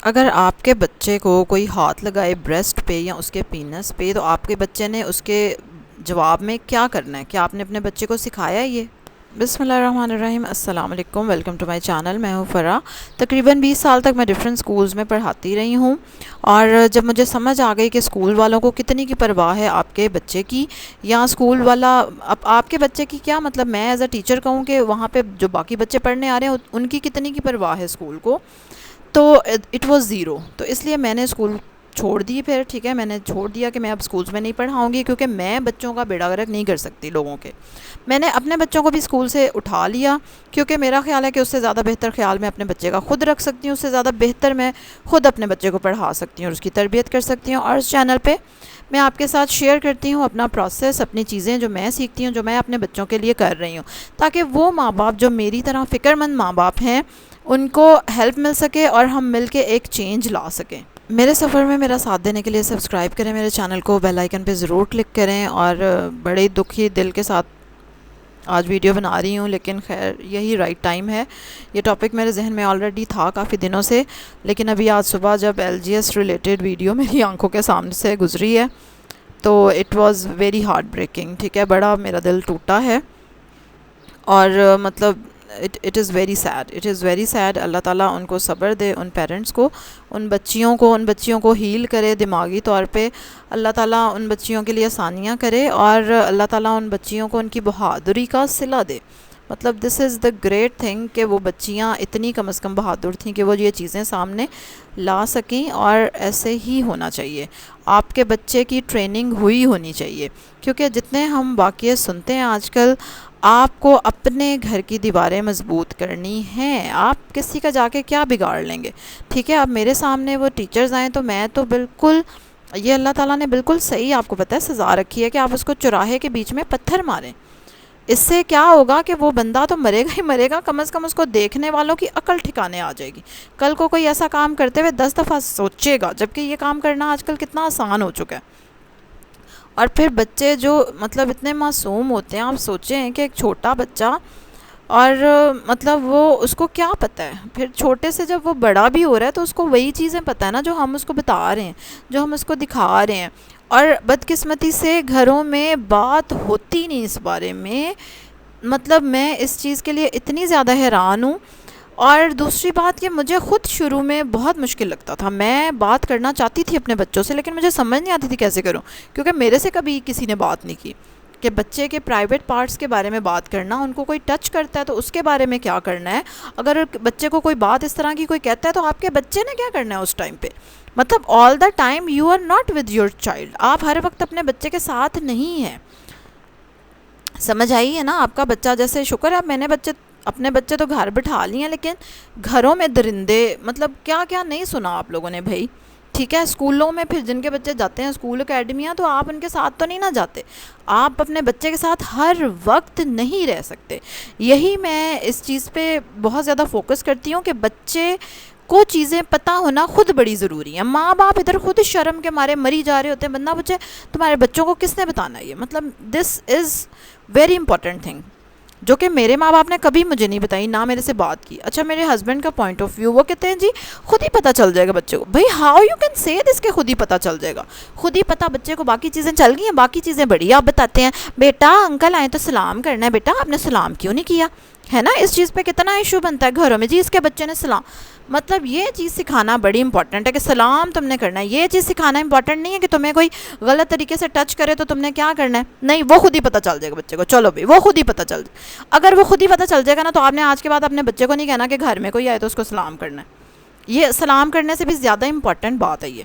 اگر آپ کے بچے کو کوئی ہاتھ لگائے بریسٹ پہ یا اس کے پینس پہ، تو آپ کے بچے نے اس کے جواب میں کیا کرنا ہے؟ کیا آپ نے اپنے بچے کو سکھایا ہے یہ؟ بسم اللہ الرحمن الرحیم، السلام علیکم، ویلکم ٹو مائی چینل۔ میں ہوں فرا۔ تقریباً 20 سال تک میں ڈیفرنٹ سکولز میں پڑھاتی رہی ہوں، اور جب مجھے سمجھ آ گئی کہ اسکول والوں کو کتنی کی پرواہ ہے آپ کے بچے کی، یا اسکول والا آپ کے بچے کی، کیا مطلب میں ایز اے ٹیچر کہوں کہ وہاں پہ جو باقی بچے پڑھنے آ رہے ہیں ان کی کتنی کی پرواہ ہے اسکول کو، تو اٹ واز زیرو۔ تو اس لیے میں نے اسکول چھوڑ دی۔ پھر ٹھیک ہے، میں نے چھوڑ دیا کہ میں اب اسکولس میں نہیں پڑھاؤں گی، کیونکہ میں بچوں کا بیڑا غرق نہیں کر سکتی لوگوں کے۔ میں نے اپنے بچوں کو بھی اسکول سے اٹھا لیا، کیونکہ میرا خیال ہے کہ اس سے زیادہ بہتر خیال میں اپنے بچے کا خود رکھ سکتی ہوں، اس سے زیادہ بہتر میں خود اپنے بچے کو پڑھا سکتی ہوں اور اس کی تربیت کر سکتی ہوں۔ اور اس چینل پہ میں آپ کے ساتھ شیئر کرتی ہوں اپنا پروسیس، اپنی چیزیں جو میں سیکھتی ہوں، جو میں اپنے بچوں کے لیے کر رہی ہوں، تاکہ وہ ماں باپ جو میری طرح فکر مند ماں باپ ہیں ان کو ہیلپ مل سکے اور ہم مل کے ایک چینج لا سکیں۔ میرے سفر میں میرا ساتھ دینے کے لیے سبسکرائب کریں میرے چینل کو، بیل آئیکن پہ ضرور کلک کریں، اور بڑے دکھی دل کے ساتھ آج ویڈیو بنا رہی ہوں، لیکن خیر یہی رائٹ ٹائم ہے۔ یہ ٹاپک میرے ذہن میں آلریڈی تھا کافی دنوں سے، لیکن ابھی آج صبح جب L G S related video میری آنکھوں کے سامنے سے گزری ہے تو it was very heartbreaking. ٹھیک ہے، بڑا میرا دل ٹوٹا ہے، اور مطلب it is very sad, it is very sad. اللہ تعالیٰ ان کو صبر دے، ان پیرنٹس کو، ان بچیوں کو ہیل کرے دماغی طور پہ۔ اللہ تعالیٰ ان بچیوں کے لیے آسانیاں کرے، اور اللہ تعالیٰ ان بچیوں کو ان کی بہادری کا صلہ دے۔ مطلب دس از دا گریٹ تھنگ کہ وہ بچیاں اتنی کم از کم بہادر تھیں کہ وہ یہ چیزیں سامنے لا سکیں، اور ایسے ہی ہونا چاہیے۔ آپ کے بچے کی ٹریننگ ہوئی ہونی چاہیے، کیونکہ جتنے ہم واقعے سنتے ہیں آج کل، آپ کو اپنے گھر کی دیواریں مضبوط کرنی ہیں۔ آپ کسی کا جا کے کیا بگاڑ لیں گے؟ ٹھیک ہے، اب میرے سامنے وہ ٹیچرز آئیں تو میں تو بالکل، یہ اللہ تعالیٰ نے بالکل صحیح آپ کو پتہ ہے سزا رکھی ہے کہ آپ اس کو چوراہے کے بیچ میں پتھر ماریں۔ اس سے کیا ہوگا کہ وہ بندہ تو مرے گا ہی مرے گا، کم از کم اس کو دیکھنے والوں کی عقل ٹھکانے آ جائے گی۔ کل کو کوئی ایسا کام کرتے ہوئے 10 دفعہ سوچے گا، جبکہ یہ کام کرنا آج کل کتنا آسان ہو چکا ہے۔ اور پھر بچے جو مطلب اتنے معصوم ہوتے ہیں، آپ سوچیں کہ ایک چھوٹا بچہ، اور مطلب وہ اس کو کیا پتہ ہے؟ پھر چھوٹے سے جب وہ بڑا بھی ہو رہا ہے تو اس کو وہی چیزیں پتہ ہے نا جو ہم اس کو بتا رہے ہیں، جو ہم اس کو دکھا رہے ہیں۔ اور بدقسمتی سے گھروں میں بات ہوتی نہیں اس بارے میں۔ مطلب میں اس چیز کے لیے اتنی زیادہ حیران ہوں۔ اور دوسری بات کہ مجھے خود شروع میں بہت مشکل لگتا تھا، میں بات کرنا چاہتی تھی اپنے بچوں سے، لیکن مجھے سمجھ نہیں آتی تھی کیسے کروں، کیونکہ میرے سے کبھی کسی نے بات نہیں کی کہ بچے کے پرائیویٹ پارٹس کے بارے میں بات کرنا، ان کو کوئی ٹچ کرتا ہے تو اس کے بارے میں کیا کرنا ہے، اگر بچے کو کوئی بات اس طرح کی کوئی کہتا ہے تو آپ کے بچے نے کیا کرنا ہے اس ٹائم پہ۔ مطلب all the time you are not with your child, آپ ہر وقت اپنے بچے کے ساتھ نہیں ہیں۔ سمجھ آئی ہے نا؟ آپ کا بچہ، جیسے شکر ہے میں نے اپنے بچے تو گھر بٹھا لیے ہیں، لیکن گھروں میں درندے، مطلب کیا کیا نہیں سنا آپ لوگوں نے بھائی۔ ٹھیک ہے، اسکولوں میں پھر جن کے بچے جاتے ہیں اسکول اکیڈمیاں، تو آپ ان کے ساتھ تو نہیں نہ جاتے، آپ اپنے بچے کے ساتھ ہر وقت نہیں رہ سکتے۔ یہی میں اس چیز پہ بہت زیادہ فوکس کرتی ہوں کہ بچے کو چیزیں پتہ ہونا خود بڑی ضروری ہیں۔ ماں باپ ادھر خود شرم کے مارے مری جا رہے ہوتے ہیں، بندہ پوچھے تمہارے بچوں کو کس نے بتانا ہے یہ؟ مطلب دس از ویری امپورٹنٹ تھنگ، جو کہ میرے ماں باپ نے کبھی مجھے نہیں بتائی، نہ میرے سے بات کی۔ اچھا، میرے ہسبینڈ کا پوائنٹ آف ویو، وہ کہتے ہیں جی خود ہی پتہ چل جائے گا بچے کو۔ بھئی ہاؤ یو کین سے دس کہ خود ہی پتہ چل جائے گا؟ خود ہی پتہ بچے کو باقی چیزیں چل گئی ہیں، باقی چیزیں بڑی آپ بتاتے ہیں، بیٹا انکل آئے تو سلام کرنا ہے، بیٹا آپ نے سلام کیوں نہیں کیا ہے نا؟ اس چیز پہ کتنا ایشو بنتا ہے گھروں میں، جی اس کے بچے نے سلام، مطلب یہ چیز سکھانا بڑی امپورٹنٹ ہے کہ سلام تم نے کرنا ہے۔ یہ چیز سکھانا امپورٹنٹ نہیں ہے کہ تمہیں کوئی غلط طریقے سے ٹچ کرے تو تم نے کیا کرنا ہے، نہیں، وہ خود ہی پتہ چل جائے گا بچے کو، چلو بھائی وہ خود ہی پتہ چل جائے۔ اگر وہ خود ہی پتہ چل جائے گا نا، تو آپ نے آج کے بعد اپنے بچے کو نہیں کہنا کہ گھر میں کوئی آئے تو اس کو سلام کرنا ہے۔ یہ سلام کرنے سے بھی زیادہ امپورٹنٹ بات ہے یہ،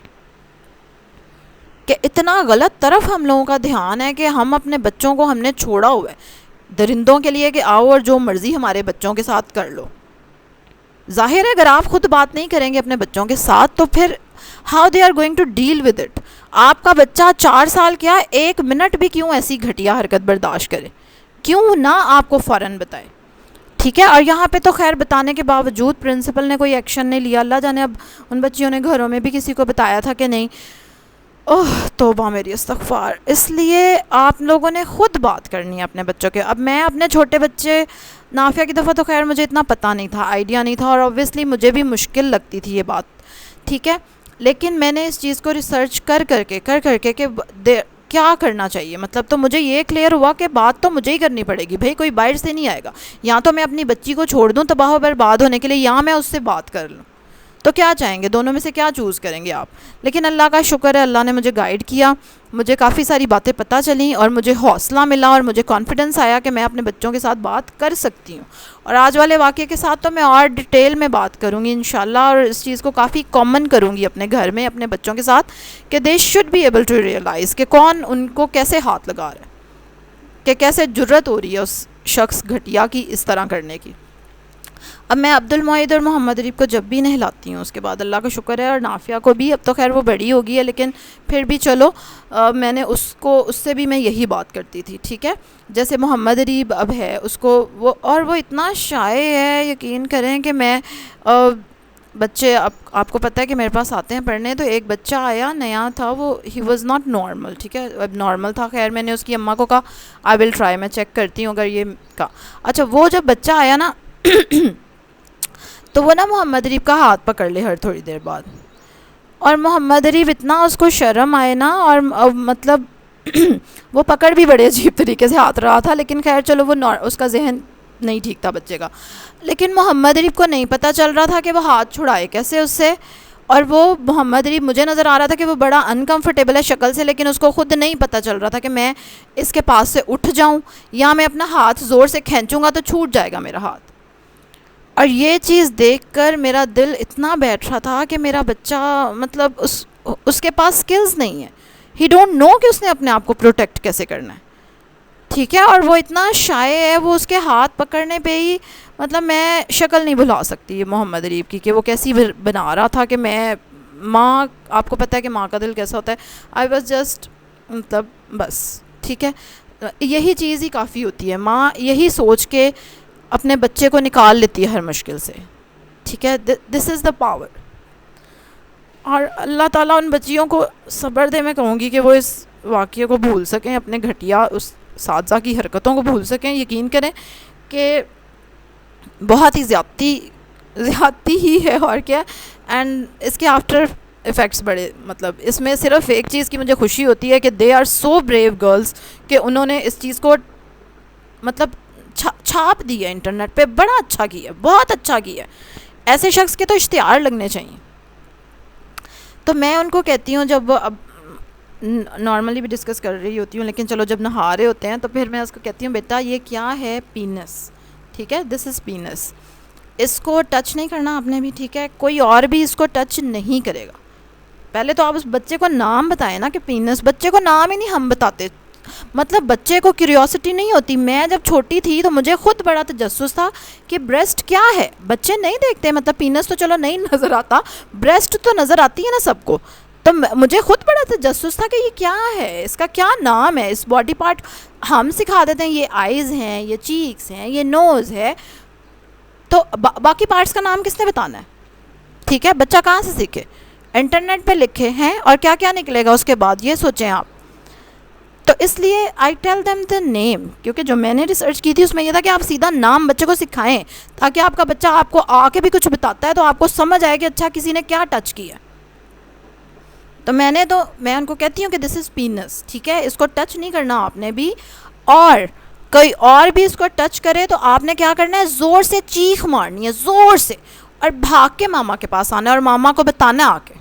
کہ اتنا غلط طرف ہم لوگوں کا دھیان ہے کہ ہم اپنے بچوں کو ہم نے چھوڑا ہوا ہے درندوں کے لیے کہ آؤ اور جو مرضی ہمارے بچوں کے ساتھ کر لو۔ ظاہر ہے اگر آپ خود بات نہیں کریں گے اپنے بچوں کے ساتھ تو پھر how they are going to deal with it. آپ کا بچہ 4 سال کیا 1 منٹ بھی کیوں ایسی گھٹیا حرکت برداشت کرے؟ کیوں نہ آپ کو فوراً بتائے؟ ٹھیک ہے، اور یہاں پہ تو خیر بتانے کے باوجود پرنسپل نے کوئی ایکشن نہیں لیا، اللہ جانے اب ان بچیوں نے گھروں میں بھی کسی کو بتایا تھا کہ نہیں۔ اوہ توبہ میری استغفار۔ اس لیے آپ لوگوں نے خود بات کرنی ہے اپنے بچوں کے۔ اب میں اپنے چھوٹے بچے، نافیہ کی دفعہ تو خیر مجھے اتنا پتہ نہیں تھا، آئیڈیا نہیں تھا، اور اوبویسلی مجھے بھی مشکل لگتی تھی یہ بات ٹھیک ہے. لیکن میں نے اس چیز کو ریسرچ کر کر کے کہ کیا کرنا چاہیے، مطلب تو مجھے یہ کلیئر ہوا کہ بات تو مجھے ہی کرنی پڑے گی بھائی، کوئی باہر سے نہیں آئے گا. یا تو میں اپنی بچی کو چھوڑ دوں تباہ و برباد ہونے کے لیے، یا میں اس سے بات کر لوں. تو کیا چاہیں گے، دونوں میں سے کیا چوز کریں گے آپ؟ لیکن اللہ کا شکر ہے، اللہ نے مجھے گائیڈ کیا، مجھے کافی ساری باتیں پتہ چلیں اور مجھے حوصلہ ملا اور مجھے کانفیڈنس آیا کہ میں اپنے بچوں کے ساتھ بات کر سکتی ہوں. اور آج والے واقعے کے ساتھ تو میں اور ڈیٹیل میں بات کروں گی انشاءاللہ، اور اس چیز کو کافی کامن کروں گی اپنے گھر میں اپنے بچوں کے ساتھ کہ they should be able to realize کہ کون ان کو کیسے ہاتھ لگا رہا ہے، کہ کیسے جرت ہو رہی ہے اس شخص گھٹیا کی اس طرح کرنے کی. اب میں عبد المعید اور محمد عریب کو جب بھی نہلاتی ہوں، اس کے بعد اللہ کا شکر ہے، اور نافیہ کو بھی، اب تو خیر وہ بڑی ہو گئی ہے لیکن پھر بھی چلو میں نے اس سے بھی میں یہی بات کرتی تھی. ٹھیک ہے، جیسے محمد عریب اب ہے، اس کو وہ اتنا شائع ہے، یقین کریں کہ میں بچے آپ کو پتہ ہے کہ میرے پاس آتے ہیں پڑھنے، تو ایک بچہ آیا نیا تھا، وہ ہی واز ناٹ نارمل. ٹھیک ہے، اب نارمل تھا، خیر میں نے اس کی اماں کو کہا آئی ول ٹرائی، میں چیک کرتی ہوں اگر یہ کا. اچھا، وہ جب بچہ آیا نا تو وہ نا محمد عریب کا ہاتھ پکڑ لے ہر تھوڑی دیر بعد، اور محمد عریب اتنا اس کو شرم آئے نا، اور مطلب وہ پکڑ بھی بڑے عجیب طریقے سے ہاتھ رہا تھا، لیکن خیر چلو وہ اس کا ذہن نہیں ٹھیک تھا بچے کا. لیکن محمد عریب کو نہیں پتہ چل رہا تھا کہ وہ ہاتھ چھڑائے کیسے اس سے، اور وہ محمد عریب مجھے نظر آ رہا تھا کہ وہ بڑا انکمفرٹیبل ہے شکل سے، لیکن اس کو خود نہیں پتہ چل رہا تھا کہ میں اس کے پاس سے اٹھ جاؤں یا میں اپنا ہاتھ زور سے کھینچوں گا تو چھوٹ جائے گا میرا ہاتھ. اور یہ چیز دیکھ کر میرا دل اتنا بیٹھ رہا تھا کہ میرا بچہ مطلب اس کے پاس سکلز نہیں ہے، ہی ڈونٹ نو کہ اس نے اپنے آپ کو پروٹیکٹ کیسے کرنا ہے. ٹھیک ہے، اور وہ اتنا شائع ہے، وہ اس کے ہاتھ پکڑنے پہ ہی مطلب میں شکل نہیں بھلا سکتی محمد عریب کی کہ وہ کیسی بنا رہا تھا کہ میں ماں، آپ کو پتہ ہے کہ ماں کا دل کیسا ہوتا ہے. آئی واز جسٹ مطلب بس. ٹھیک ہے، یہی چیز ہی کافی ہوتی ہے، ماں یہی سوچ کے اپنے بچے کو نکال لیتی ہے ہر مشکل سے. ٹھیک ہے، دس از دا پاور. اور اللہ تعالیٰ ان بچیوں کو صبر دے، میں کہوں گی کہ وہ اس واقعے کو بھول سکیں، اپنے گھٹیا اس اساتذہ کی حرکتوں کو بھول سکیں. یقین کریں کہ بہت ہی زیادتی ہی ہے اور کیا. اینڈ اس کے آفٹر ایفیکٹس بڑے، مطلب اس میں صرف ایک چیز کی مجھے خوشی ہوتی ہے کہ they are so brave girls کہ انہوں نے اس چیز کو مطلب چھاپ دی ہے انٹرنیٹ پہ. بڑا اچھا کیا، بہت اچھا کیا. ایسے شخص کے تو اشتہار لگنے چاہیے. تو میں ان کو کہتی ہوں، جب اب نارملی بھی ڈسکس کر رہی ہوتی ہوں لیکن چلو جب نہا رہے ہوتے ہیں تو پھر میں اس کو کہتی ہوں بیٹا یہ کیا ہے، پینس. ٹھیک ہے، دس از پینس. اس کو ٹچ نہیں کرنا آپ نے بھی. ٹھیک ہے، کوئی اور بھی اس کو ٹچ نہیں کرے گا. پہلے تو آپ اس بچے کو نام بتائیں نا کہ پینس. بچے کو نام ہی نہیں ہم بتاتے، مطلب بچے کو کیوریوسٹی نہیں ہوتی. میں جب چھوٹی تھی تو مجھے خود بڑا تجسس تھا کہ بریسٹ کیا ہے. بچے نہیں دیکھتے، مطلب پینس تو چلو نہیں نظر آتا، بریسٹ تو نظر آتی ہے نا سب کو. تو مجھے خود بڑا تجسس تھا کہ یہ کیا ہے، اس کا کیا نام ہے. اس باڈی پارٹ ہم سکھا دیتے ہیں، یہ آئیز ہیں، یہ چیکس ہیں، یہ نوز ہے، تو باقی پارٹس کا نام کس نے بتانا ہے. ٹھیک ہے، بچہ کہاں سے سیکھے؟ انٹرنیٹ پہ لکھے ہیں، اور کیا کیا نکلے گا اس کے بعد، یہ سوچیں آپ. تو اس لیے آئی ٹیل دیم دا نیم، کیونکہ جو میں نے ریسرچ کی تھی اس میں یہ تھا کہ آپ سیدھا نام بچے کو سکھائیں تاکہ آپ کا بچہ آپ کو آ کے بھی کچھ بتاتا ہے تو آپ کو سمجھ آئے کہ اچھا کسی نے کیا ٹچ کیا. تو میں ان کو کہتی ہوں کہ دس از پینس. ٹھیک ہے، اس کو ٹچ نہیں کرنا آپ نے بھی، اور کوئی اور بھی اس کو ٹچ کرے تو آپ نے کیا کرنا ہے، زور سے چیخ مارنی ہے، زور سے، اور بھاگ کے ماما کے پاس آنا ہے اور ماما کو بتانا آ کے.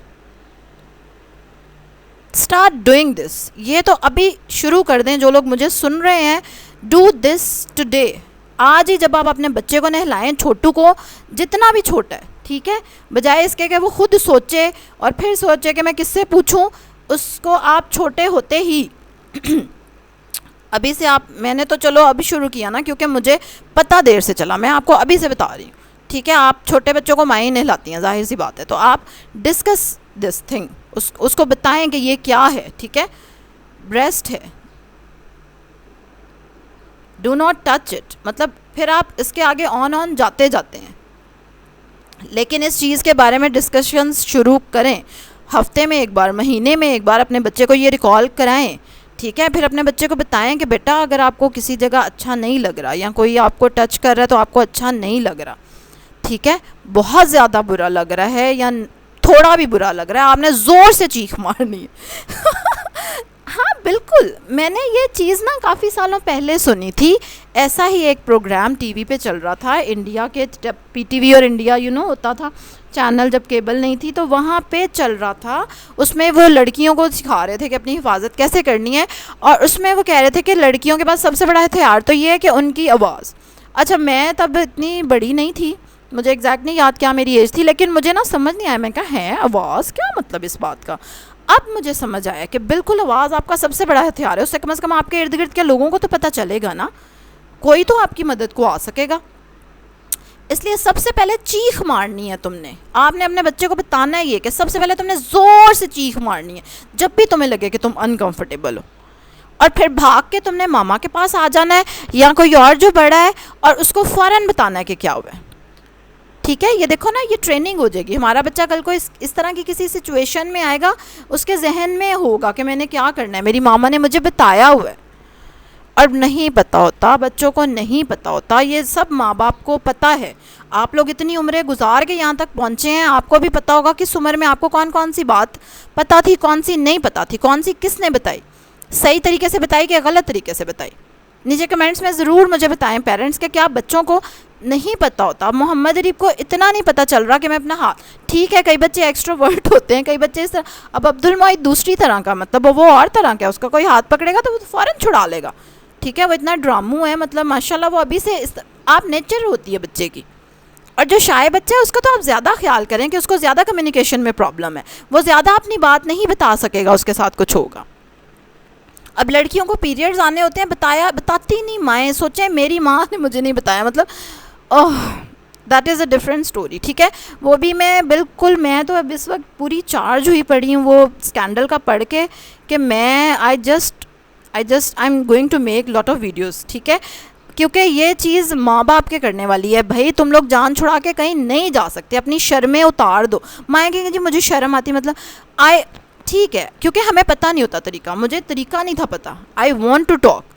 Start doing this. یہ تو ابھی شروع کر دیں جو لوگ مجھے سن رہے ہیں. Do this today. آج ہی جب آپ اپنے بچے کو نہلائیں، چھوٹو کو، جتنا بھی چھوٹا ہے، ٹھیک ہے، بجائے اس کے کہ وہ خود سوچے اور پھر سوچے کہ میں کس سے پوچھوں، اس کو آپ چھوٹے ہوتے ہی ابھی سے میں نے تو چلو ابھی شروع کیا نا کیونکہ مجھے پتہ دیر سے چلا، میں آپ کو ابھی سے بتا رہی ہوں. ٹھیک ہے، آپ چھوٹے بچوں کو مائیں نہلاتی ہیں، ظاہر سی بات ہے، تو آپ ڈسکس دس تھنگ، اس کو بتائیں کہ یہ کیا ہے. ٹھیک ہے، بریسٹ ہے، ڈو ناٹ ٹچ اٹ. مطلب پھر آپ اس کے آگے آن جاتے ہیں، لیکن اس چیز کے بارے میں ڈسکشنز شروع کریں. ہفتے میں ایک بار، مہینے میں ایک بار اپنے بچے کو یہ ریکال کرائیں. ٹھیک ہے، پھر اپنے بچے کو بتائیں کہ بیٹا اگر آپ کو کسی جگہ اچھا نہیں لگ رہا یا کوئی آپ کو ٹچ کر رہا ہے تو آپ کو اچھا نہیں لگ رہا. ٹھیک ہے، بہت زیادہ برا لگ رہا ہے یا تھوڑا بھی برا لگ رہا ہے آپ نے زور سے چیخ مارنی ہے ہاں بالکل، میں نے یہ چیز نا کافی سالوں پہلے سنی تھی. ایسا ہی ایک پروگرام ٹی وی پہ چل رہا تھا انڈیا کے، پی ٹی وی اور انڈیا ہوتا تھا چینل جب کیبل نہیں تھی، تو وہاں پہ چل رہا تھا. اس میں وہ لڑکیوں کو سکھا رہے تھے کہ اپنی حفاظت کیسے کرنی ہے، اور اس میں وہ کہہ رہے تھے کہ لڑکیوں کے پاس سب سے بڑا ہتھیار تو یہ ہے کہ ان کی آواز. اچھا میں تب اتنی بڑی نہیں تھی، مجھے ایگزیکٹ نہیں یاد کیا میری ایج تھی، لیکن مجھے نا سمجھ نہیں آیا. میں کہا ہے آواز کیا مطلب اس بات کا؟ اب مجھے سمجھ آیا کہ بالکل آواز آپ کا سب سے بڑا ہتھیار ہے. اس سے کم از کم آپ کے ارد گرد کے لوگوں کو تو پتہ چلے گا نا، کوئی تو آپ کی مدد کو آ سکے گا. اس لیے سب سے پہلے چیخ مارنی ہے تم نے. آپ نے اپنے بچے کو بتانا ہے یہ کہ سب سے پہلے تم نے زور سے چیخ مارنی ہے جب بھی تمہیں لگے کہ تم انکمفرٹیبل ہو، اور پھر بھاگ کے تم نے ماما کے پاس آ جانا ہے یا کوئی اور جو بڑا ہے، اور اس کو فوراً بتانا ہے کہ کیا ہوا ہے. ٹھیک ہے، یہ دیکھو نا، یہ ٹریننگ ہو جائے گی. ہمارا بچہ کل کو اس طرح کی کسی سچویشن میں آئے گا، اس کے ذہن میں ہوگا کہ میں نے کیا کرنا ہے، میری ماما نے مجھے بتایا ہوا ہے. اور نہیں پتہ ہوتا، بچوں کو نہیں پتہ ہوتا، یہ سب ماں باپ کو پتہ ہے. آپ لوگ اتنی عمریں گزار کے یہاں تک پہنچے ہیں، آپ کو بھی پتہ ہوگا کہ اس عمر میں آپ کو کون کون سی بات پتہ تھی، کون سی نہیں پتہ تھی، کون سی کس نے بتائی، صحیح طریقے سے بتائی کہ غلط طریقے سے بتائی. نیچے کمنٹس میں ضرور مجھے بتائیں پیرنٹس کہ کیا بچوں کو نہیں پتہ ہوتا. محمد عریب کو اتنا نہیں پتہ چل رہا کہ میں اپنا ہاتھ، ٹھیک ہے کئی بچے ایکسٹروورٹ ہوتے ہیں، کئی بچے اس طرح. اب عبد المعید دوسری طرح کا، مطلب وہ اور طرح کا، اس کا کوئی ہاتھ پکڑے گا تو وہ فوراً چھڑا لے گا. ٹھیک ہے، وہ اتنا ڈرامو ہے، مطلب ماشاءاللہ وہ ابھی سے آپ نیچر ہوتی ہے بچے کی. اور جو شائع بچہ ہے اس کا تو آپ زیادہ خیال کریں کہ اس کو زیادہ کمیونیکیشن میں پرابلم ہے، وہ زیادہ اپنی بات نہیں بتا سکے گا، اس کے ساتھ کچھ ہوگا. اب لڑکیوں کو پیریڈز آنے ہوتے ہیں، بتاتی نہیں مائیں. سوچیں میری ماں نے مجھے نہیں بتایا، مطلب that is a different story. ٹھیک ہے، وہ بھی میں بالکل، میں تو اب اس وقت پوری چارج ہوئی پڑی ہوں وہ اسکینڈل کا پڑھ کے کہ میں I am going to make lot of videos. ٹھیک ہے، کیونکہ یہ چیز ماں باپ کے کرنے والی ہے. بھائی تم لوگ جان چھڑا کے کہیں نہیں جا سکتے، اپنی شرمیں اتار دو. مائیں کہیں گے جی مجھے شرم آتی، مطلب ٹھیک ہے، کیونکہ ہمیں پتہ نہیں ہوتا طریقہ، مجھے طریقہ نہیں تھا پتہ. آئی وانٹ ٹو ٹاک،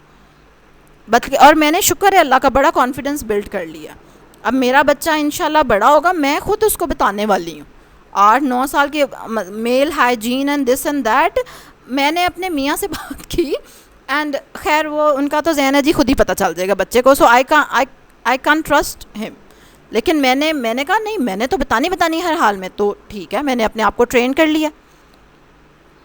اور میں نے شکر ہے اللہ کا بڑا کانفیڈنس بلڈ کر لیا. اب میرا بچہ انشاءاللہ بڑا ہوگا، میں خود اس کو بتانے والی ہوں. 8-9 سال کے male hygiene and this and that, میں نے اپنے میاں سے بات کی، اینڈ خیر وہ ان کا تو ذہن ہے جی خود ہی پتہ چل جائے گا بچے کو، سو آئی کان ٹرسٹ ہم. لیکن میں نے کہا نہیں، میں نے تو بتانی ہر حال میں. تو ٹھیک ہے، میں نے اپنے آپ کو ٹرین کر لیا.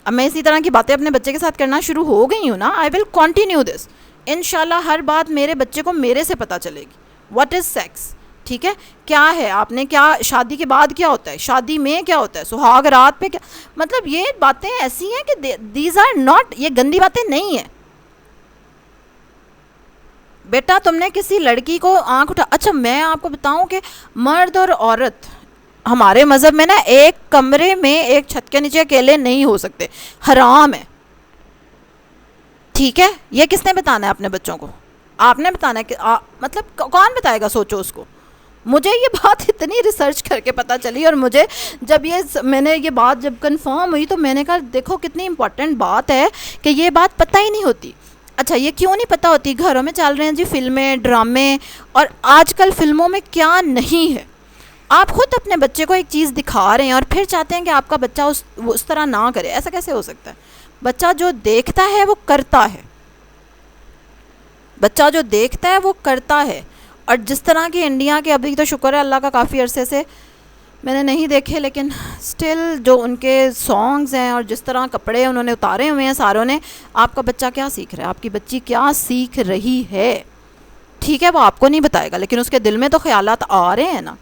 اب میں اسی طرح کی باتیں اپنے بچے کے ساتھ کرنا شروع ہو گئی ہوں نا. آئی ول کنٹینیو دس. انشاءاللہ ہر بات میرے بچے کو میرے سے پتہ چلے گی. What is sex? ٹھیک ہے، کیا ہے، آپ نے کیا، شادی کے بعد کیا ہوتا ہے، شادی میں کیا ہوتا ہے، سہاگ رات پہ کیا، مطلب یہ باتیں ایسی ہیں کہ دیز آر ناٹ، یہ گندی باتیں نہیں ہیں. بیٹا تم نے کسی لڑکی کو آنکھ اٹھا، اچھا میں آپ کو بتاؤں کہ مرد اور عورت ہمارے مذہب میں نا ایک کمرے میں ایک چھت کے نیچے اکیلے نہیں ہو سکتے، حرام ہے. ٹھیک ہے، یہ کس نے بتانا ہے اپنے بچوں کو؟ آپ نے بتانا ہے کہ مطلب کون بتائے گا؟ سوچو اس کو. مجھے یہ بات اتنی ریسرچ کر کے پتہ چلی، اور مجھے جب میں نے یہ بات جب کنفرم ہوئی تو میں نے کہا دیکھو کتنی امپورٹنٹ بات ہے کہ یہ بات پتہ ہی نہیں ہوتی. اچھا یہ کیوں نہیں پتہ ہوتی؟ گھروں میں چل رہے ہیں جی فلمیں، ڈرامے، اور آج کل فلموں میں کیا نہیں ہے. آپ خود اپنے بچے کو ایک چیز دکھا رہے ہیں اور پھر چاہتے ہیں کہ آپ کا بچہ اس طرح نہ کرے. ایسا کیسے ہو سکتا ہے؟ بچہ جو دیکھتا ہے وہ کرتا ہے، بچہ جو دیکھتا ہے وہ کرتا ہے. اور جس طرح کی انڈیا کے، ابھی تو شکر ہے اللہ کا کافی عرصے سے میں نے نہیں دیکھے، لیکن سٹل جو ان کے سانگز ہیں اور جس طرح کپڑے انہوں نے اتارے ہوئے ہیں ساروں نے، آپ کا بچہ کیا سیکھ رہا ہے، آپ کی بچی کیا سیکھ رہی ہے. ٹھیک ہے، وہ آپ کو نہیں بتائے گا، لیکن اس کے دل میں تو خیالات آ رہے ہیں نا.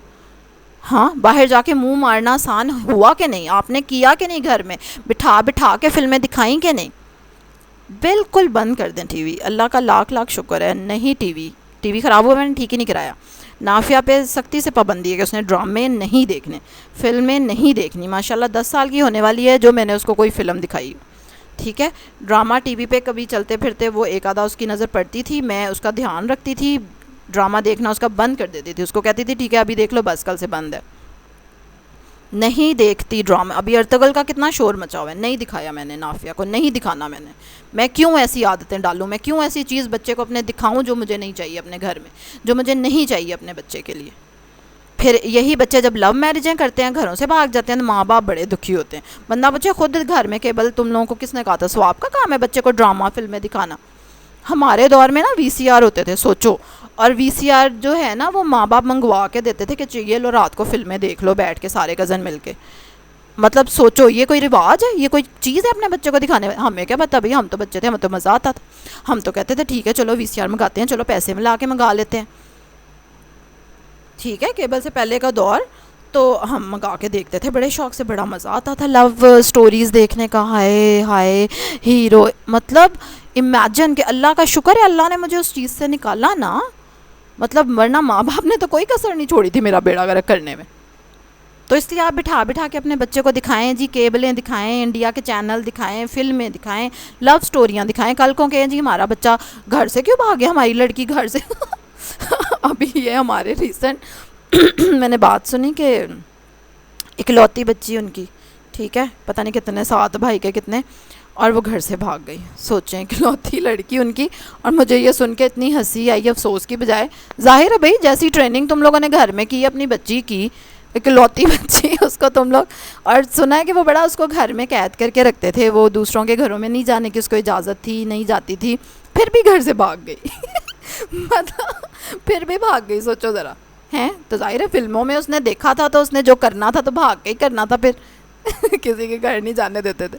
ہاں، باہر جا کے منہ مارنا آسان ہوا کہ نہیں؟ آپ نے کیا کہ نہیں؟ گھر میں بٹھا کے فلمیں دکھائیں کہ نہیں؟ بالکل بند کر دیں ٹی وی. اللہ کا لاکھ لاکھ شکر ہے نہیں ٹی وی خراب ہوا، میں نے ٹھیک ہی نہیں کرایا. نافیہ پہ سختی سے پابندی ہے کہ اس نے ڈرامے نہیں دیکھنے، فلمیں نہیں دیکھنی. ماشاءاللہ 10 سال کی ہونے والی ہے جو میں نے اس کو کوئی فلم دکھائی. ٹھیک ہے، ڈرامہ ٹی وی پہ کبھی چلتے پھرتے وہ ایک آدھا اس کی نظر پڑتی تھی، میں اس کا دھیان رکھتی تھی، ڈرامہ دیکھنا اس کا بند کر دیتی تھی. اس کو کہتی تھی ٹھیک ہے ابھی دیکھ لو، بس کل سے بند ہے. نہیں دیکھتی ڈرامہ. ابھی ارطغرل کا کتنا شور مچا ہوا ہے، نہیں دکھایا میں نے نافیہ کو، نہیں دکھانا میں کیوں ایسی عادتیں ڈالوں، میں کیوں ایسی چیز بچے کو اپنے دکھاؤں جو مجھے نہیں چاہیے اپنے گھر میں، جو مجھے نہیں چاہیے اپنے بچے کے لیے. پھر یہی بچے جب لو میرجیں کرتے ہیں، گھروں سے بھاگ جاتے ہیں، تو ماں باپ بڑے دکھی ہوتے ہیں. بندہ بچے خود گھر میں کیبل تم لوگوں کو کس نے کہا تھا ثواب کا کام ہے بچے کو ڈرامہ فلمیں دکھانا. ہمارے دور میں نا وی سی آر ہوتے تھے، سوچو. اور وی سی آر جو ہے نا وہ ماں باپ منگوا کے دیتے تھے کہ چاہیے لو رات کو فلمیں دیکھ لو بیٹھ کے سارے کزن مل کے. مطلب سوچو یہ کوئی رواج ہے، یہ کوئی چیز ہے اپنے بچے کو دکھانے. ہمیں کیا پتا بھائی، ہم تو بچے تھے، ہمیں تو مزہ آتا تھا. ہم تو کہتے تھے ٹھیک ہے چلو وی سی آر منگاتے ہیں، چلو پیسے ملا کے منگا لیتے ہیں. ٹھیک ہے کیبل سے پہلے کا دور، تو ہم منگا کے دیکھتے تھے بڑے شوق سے، بڑا مزہ آتا تھا لو سٹوریز دیکھنے کا. ہائے ہائے ہیرو، مطلب امیجن کہ اللہ کا شکر ہے اللہ نے مجھے اس چیز سے نکالا نا. مطلب ورنہ ماں باپ نے تو کوئی کسر نہیں چھوڑی تھی میرا بیڑا غرق کرنے میں. تو اس لیے آپ بٹھا بٹھا کے اپنے بچے کو دکھائیں جی، کیبلیں دکھائیں، انڈیا کے چینل دکھائیں، فلمیں دکھائیں، لو سٹوریاں دکھائیں. کل کو کہیں جی ہمارا بچہ گھر سے کیوں بھاگ گیا، ہماری لڑکی گھر سے. ابھی یہ ہمارے ریسنٹ میں نے بات سنی کہ اکلوتی بچی ان کی، ٹھیک ہے، پتہ نہیں کتنے 7 بھائی کے کتنے، اور وہ گھر سے بھاگ گئی. سوچیں اکلوتی لڑکی ان کی. اور مجھے یہ سن کے اتنی ہنسی آئی افسوس کی بجائے. ظاہر ہے بھائی جیسی ٹریننگ تم لوگوں نے گھر میں کی اپنی بچی کی، اکلوتی بچی اس کو تم لوگ، اور سنا ہے کہ وہ بڑا اس کو گھر میں قید کر کے رکھتے تھے، وہ دوسروں کے گھروں میں نہیں جانے کی اس کو اجازت تھی، نہیں جاتی تھی، پھر بھی گھر سے بھاگ گئی. مطلب پھر بھی بھاگ گئی، سوچو ذرا. ہیں تو ظاہر ہے فلموں میں اس نے دیکھا تھا تو اس نے جو کرنا تھا تو بھاگ کے ہی کرنا تھا، پھر کسی کے گھر نہیں جانے دیتے تھے.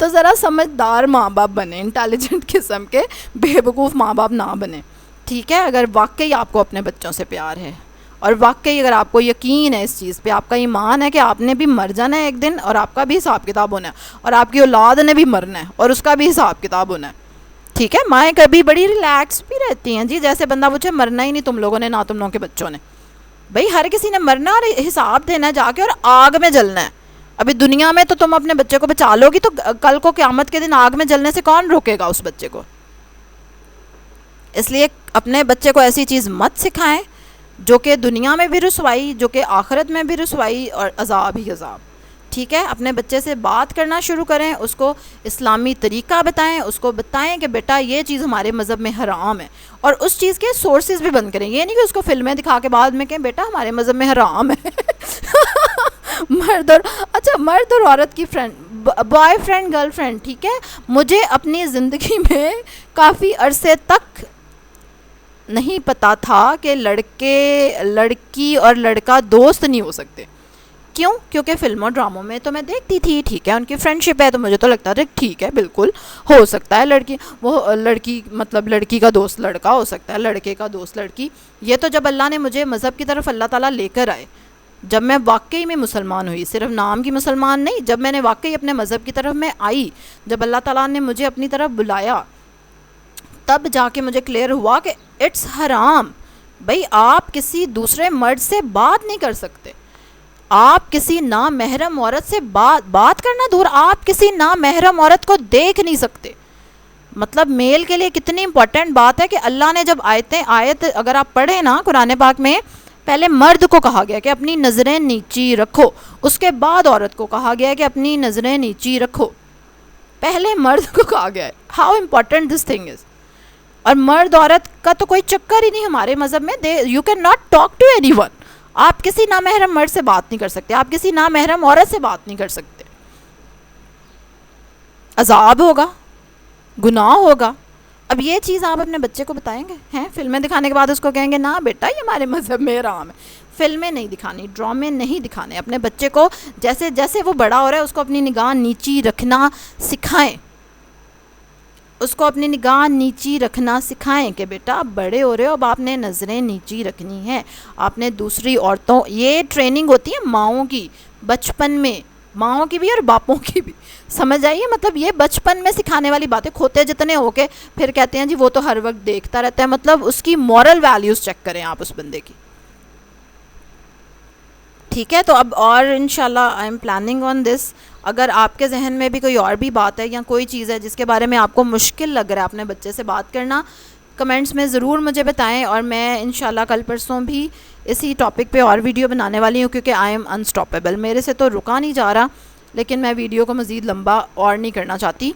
تو ذرا سمجھدار ماں باپ بنے، انٹیلیجنٹ قسم کے، بے وقوف ماں باپ نہ بنے. ٹھیک ہے، اگر واقعی آپ کو اپنے بچوں سے پیار ہے، اور واقعی اگر آپ کو یقین ہے اس چیز پہ، آپ کا ایمان ہے کہ آپ نے بھی مر جانا ہے ایک دن، اور آپ کا بھی حساب کتاب ہونا ہے، اور آپ کی اولاد نے بھی مرنا ہے اور اس کا بھی حساب کتاب ہونا ہے. ٹھیک ہے، مائیں کبھی بڑی ریلیکس بھی رہتی ہیں جی، جیسے بندہ پوچھے مرنا ہی نہیں تم لوگوں نے، نہ تم لوگوں کے بچوں نے. بھائی ہر کسی نے مرنا اور حساب دینا ہے جا کے، اور آگ میں جلنا ہے. ابھی دنیا میں تو تم اپنے بچے کو بچا لو گی، تو کل کو قیامت کے دن آگ میں جلنے سے کون روکے گا اس بچے کو. اس لیے اپنے بچے کو ایسی چیز مت سکھائیں جو کہ دنیا میں بھی رسوائی، جو کہ آخرت میں بھی رسوائی اور عذاب ہی عذاب. ٹھیک ہے، اپنے بچے سے بات کرنا شروع کریں، اس کو اسلامی طریقہ بتائیں، اس کو بتائیں کہ بیٹا یہ چیز ہمارے مذہب میں حرام ہے، اور اس چیز کے سورسز بھی بند کریں. یہ نہیں کہ اس کو فلمیں دکھا کے بعد میں کہیں بیٹا ہمارے مذہب میں حرام ہے. مرد اور عورت کی friend, boy friend girl friend, ٹھیک ہے. مجھے اپنی زندگی میں کافی عرصے تک نہیں پتا تھا کہ لڑکی اور لڑکا دوست نہیں ہو سکتے. کیوں؟ کیونکہ فلموں ڈراموں میں تو میں دیکھتی تھی، ٹھیک ہے ان کی فرینڈشپ ہے، تو مجھے تو لگتا تھا ٹھیک ہے بالکل ہو سکتا ہے لڑکی مطلب لڑکی کا دوست لڑکا ہو سکتا ہے، لڑکے کا دوست لڑکی. یہ تو جب اللہ نے مجھے مذہب کی طرف اللہ تعالیٰ لے کر آئے، جب میں واقعی میں مسلمان ہوئی، صرف نام کی مسلمان نہیں، جب میں نے واقعی اپنے مذہب کی طرف میں آئی، جب اللہ تعالیٰ نے مجھے اپنی طرف بلایا، تب جا کے مجھے کلیئر ہوا کہ اٹس حرام. بھئی آپ کسی دوسرے مرد سے بات نہیں کر سکتے، آپ کسی نامحرم عورت سے بات کرنا دور، آپ کسی نامحرم عورت کو دیکھ نہیں سکتے. مطلب میل کے لیے کتنی امپورٹنٹ بات ہے کہ اللہ نے جب آیت اگر آپ پڑھیں نا قرآن پاک میں، پہلے مرد کو کہا گیا کہ اپنی نظریں نیچی رکھو، اس کے بعد عورت کو کہا گیا کہ اپنی نظریں نیچی رکھو. پہلے مرد کو کہا گیا ہے. How important this thing is. اور مرد عورت کا تو کوئی چکر ہی نہیں ہمارے مذہب میں. You can not talk to anyone. آپ کسی نامحرم مرد سے بات نہیں کر سکتے، آپ کسی نامحرم عورت سے بات نہیں کر سکتے. عذاب ہوگا، گناہ ہوگا. اب یہ چیز آپ اپنے بچے کو بتائیں گے ہیں؟ فلمیں دکھانے کے بعد اس کو کہیں گے نا بیٹا یہ ہمارے مذہب میں حرام ہے. فلمیں نہیں دکھانی، ڈرامے نہیں دکھانے. اپنے بچے کو جیسے جیسے وہ بڑا ہو رہا ہے اس کو اپنی نگاہ نیچی رکھنا سکھائیں، اس کو اپنی نگاہ نیچی رکھنا سکھائیں کہ بیٹا آپ بڑے ہو رہے ہو، اب آپ نے نظریں نیچی رکھنی ہیں. آپ نے دوسری عورتوں، یہ ٹریننگ ہوتی ہے ماؤں کی بچپن میں، ماؤں کی بھی اور باپوں کی بھی. سمجھ آئیے، مطلب یہ بچپن میں سکھانے والی باتیں. کھوتے جتنے ہو کے پھر کہتے ہیں جی وہ تو ہر وقت دیکھتا رہتا ہے. مطلب اس کی مورل ویلیوز چیک کریں آپ اس بندے کی. ٹھیک ہے، تو اب اور انشاءاللہ آئی ایم پلاننگ آن دس. اگر آپ کے ذہن میں بھی کوئی اور بھی بات ہے یا کوئی چیز ہے جس کے بارے میں آپ کو مشکل لگ رہا ہے اپنے بچے سے بات کرنا، کمنٹس میں ضرور مجھے بتائیں. اور میں انشاءاللہ کل پرسوں بھی اسی ٹاپک پہ اور ویڈیو بنانے والی ہوں، کیونکہ آئی ایم انسٹاپیبل. میرے سے تو رکا نہیں جا رہا، لیکن میں ویڈیو کو مزید لمبا اور نہیں کرنا چاہتی.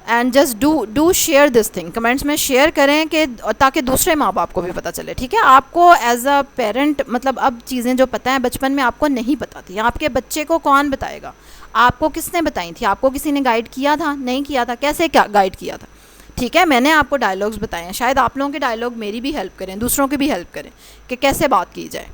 And just do share this thing, comments میں شیئر کریں کہ تاکہ دوسرے ماں باپ کو بھی پتہ چلے. ٹھیک ہے، آپ کو ایز اے پیرنٹ مطلب اب چیزیں جو پتہ ہیں بچپن میں آپ کو نہیں پتہ تھی، آپ کے بچے کو کون بتائے گا؟ آپ کو کس نے بتائی تھی؟ آپ کو کسی نے گائیڈ کیا تھا؟ نہیں کیا تھا. کیسے کیا گائیڈ کیا تھا؟ ٹھیک ہے، میں نے آپ کو ڈائلاگس بتائے ہیں، شاید آپ لوگوں کے ڈائلاگ میری بھی ہیلپ کریں، دوسروں کی بھی ہیلپ کریں کہ کیسے بات کی جائے.